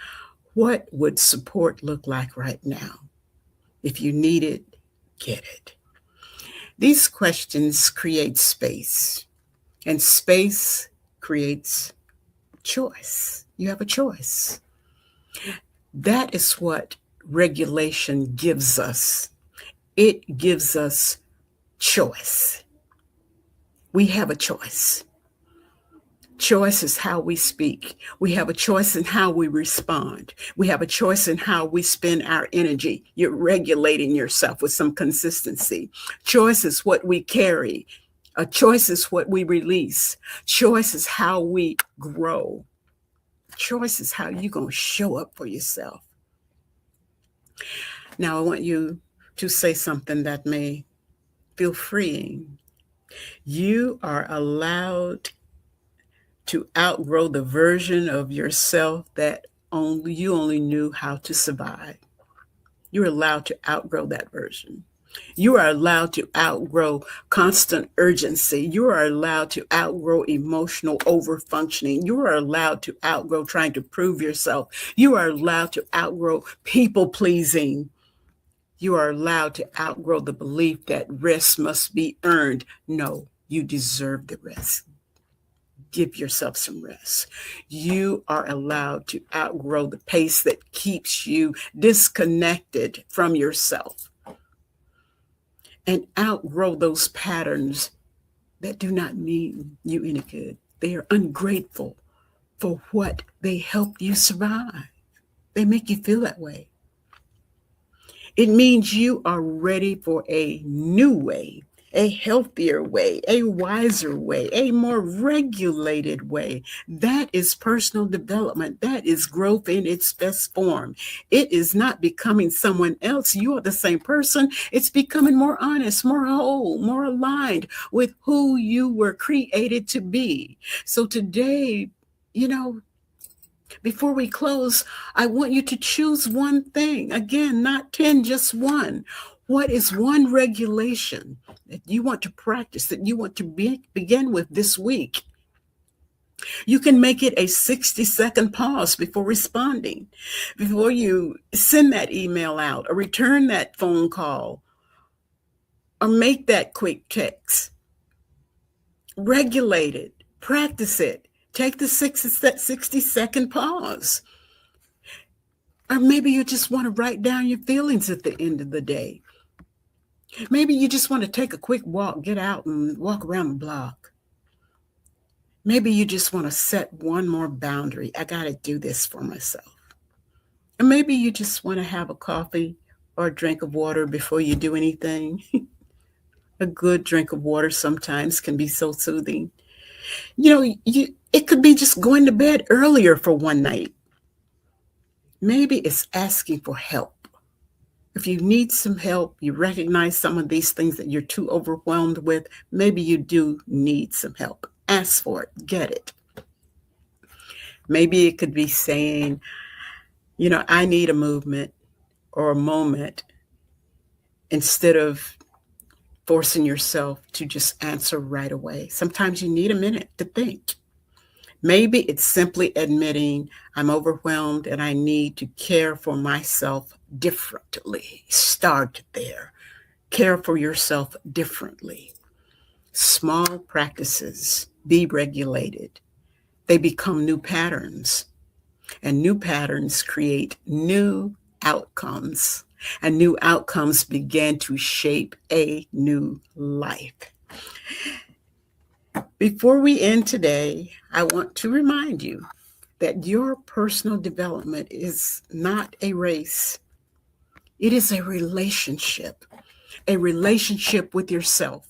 what would support look like right now? If you need it, get it. These questions create space, and space creates choice. You have a choice. That is what regulation gives us. It gives us choice. We have a choice. Choice is how we speak. We have a choice in how we respond. We have a choice in how we spend our energy. You're regulating yourself with some consistency. Choice is what we carry. A choice is what we release. Choice is how we grow. Choice is how you're going to show up for yourself. Now, I want you to say something that may feel freeing. You are allowed to outgrow the version of yourself that you only knew how to survive. You're allowed to outgrow that version. You are allowed to outgrow constant urgency. You are allowed to outgrow emotional overfunctioning. You are allowed to outgrow trying to prove yourself. You are allowed to outgrow people pleasing. You are allowed to outgrow the belief that rest must be earned. No, you deserve the rest. Give yourself some rest. You are allowed to outgrow the pace that keeps you disconnected from yourself, and outgrow those patterns that do not mean you any good. They are ungrateful for what they help you survive. They make you feel that way. It means you are ready for a new way, a healthier way, a wiser way, a more regulated way. That is personal development. That is growth in its best form. It is not becoming someone else. You are the same person. It's becoming more honest, more whole, more aligned with who you were created to be. So today, before we close, I want you to choose one thing. Again, not 10, just one. What is one regulation that you want to practice, that you want to begin with this week? You can make it a 60-second pause before responding, before you send that email out or return that phone call or make that quick text. Regulate it, practice it. Take the 60-second pause. Or maybe you just want to write down your feelings at the end of the day. Maybe you just want to take a quick walk, get out and walk around the block. Maybe you just want to set one more boundary. I got to do this for myself. And maybe you just want to have a coffee or a drink of water before you do anything. A good drink of water sometimes can be so soothing. It could be just going to bed earlier for one night. Maybe it's asking for help. If you need some help, you recognize some of these things that you're too overwhelmed with, maybe you do need some help. Ask for it, get it. Maybe it could be saying, I need a movement or a moment, instead of forcing yourself to just answer right away. Sometimes you need a minute to think. Maybe it's simply admitting I'm overwhelmed and I need to care for myself differently. Start there. Care for yourself differently. Small practices, be regulated. They become new patterns, and new patterns create new outcomes, and new outcomes begin to shape a new life. Before we end today, I want to remind you that your personal development is not a race. It is a relationship with yourself,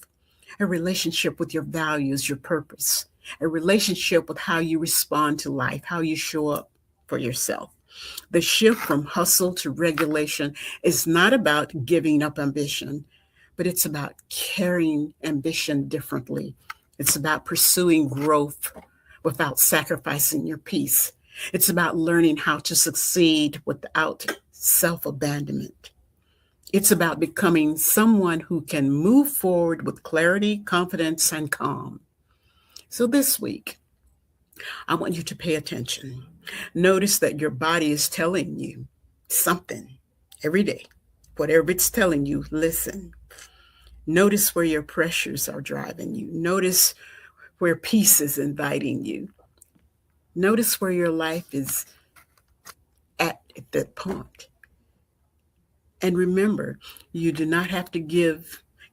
a relationship with your values, your purpose, a relationship with how you respond to life, how you show up for yourself. The shift from hustle to regulation is not about giving up ambition, but it's about carrying ambition differently. It's about pursuing growth without sacrificing your peace. It's about learning how to succeed without self-abandonment. It's about becoming someone who can move forward with clarity, confidence, and calm. So this week, I want you to pay attention. Notice that your body is telling you something every day. Whatever it's telling you, listen. Notice where your pressures are driving you. Notice where peace is inviting you. Notice where your life is at that point. And remember, you do not have to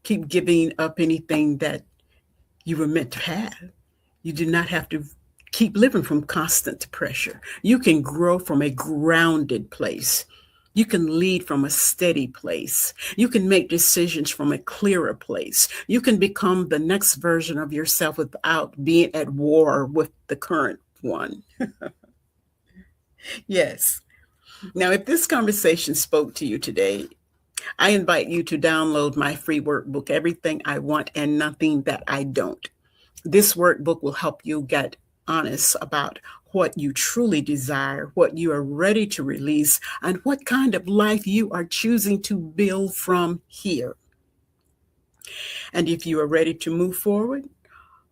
keep giving up anything that you were meant to have. You do not have to keep living from constant pressure. You can grow from a grounded place. You can lead from a steady place. You can make decisions from a clearer place. You can become the next version of yourself without being at war with the current one. Yes. Now, if this conversation spoke to you today, I invite you to download my free workbook, Everything I Want and Nothing That I Don't. This workbook will help you get honest about what you truly desire, what you are ready to release, and what kind of life you are choosing to build from here. And if you are ready to move forward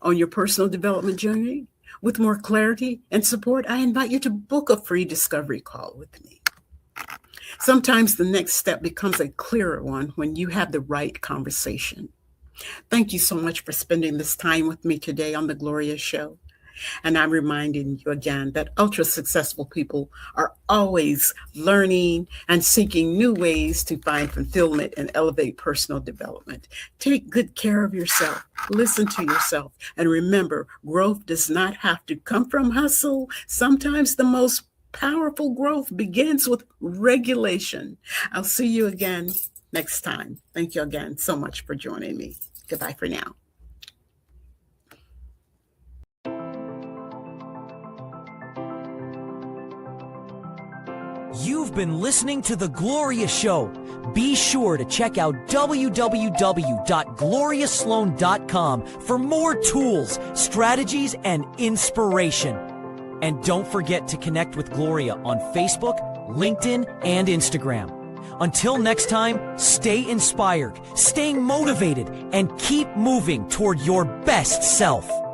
on your personal development journey with more clarity and support, I invite you to book a free discovery call with me. Sometimes the next step becomes a clearer one when you have the right conversation. Thank you so much for spending this time with me today on The Gloria Show. And I'm reminding you again that ultra successful people are always learning and seeking new ways to find fulfillment and elevate personal development. Take good care of yourself, listen to yourself, and remember, growth does not have to come from hustle. Sometimes the most powerful growth begins with regulation. I'll see you again next time. Thank you again so much for joining me. Goodbye for now. You've been listening to The Gloria Show. Be sure to check out www.gloriasloan.com for more tools, strategies, and inspiration. And don't forget to connect with Gloria on Facebook, LinkedIn, and Instagram. Until next time, stay inspired, stay motivated, and keep moving toward your best self.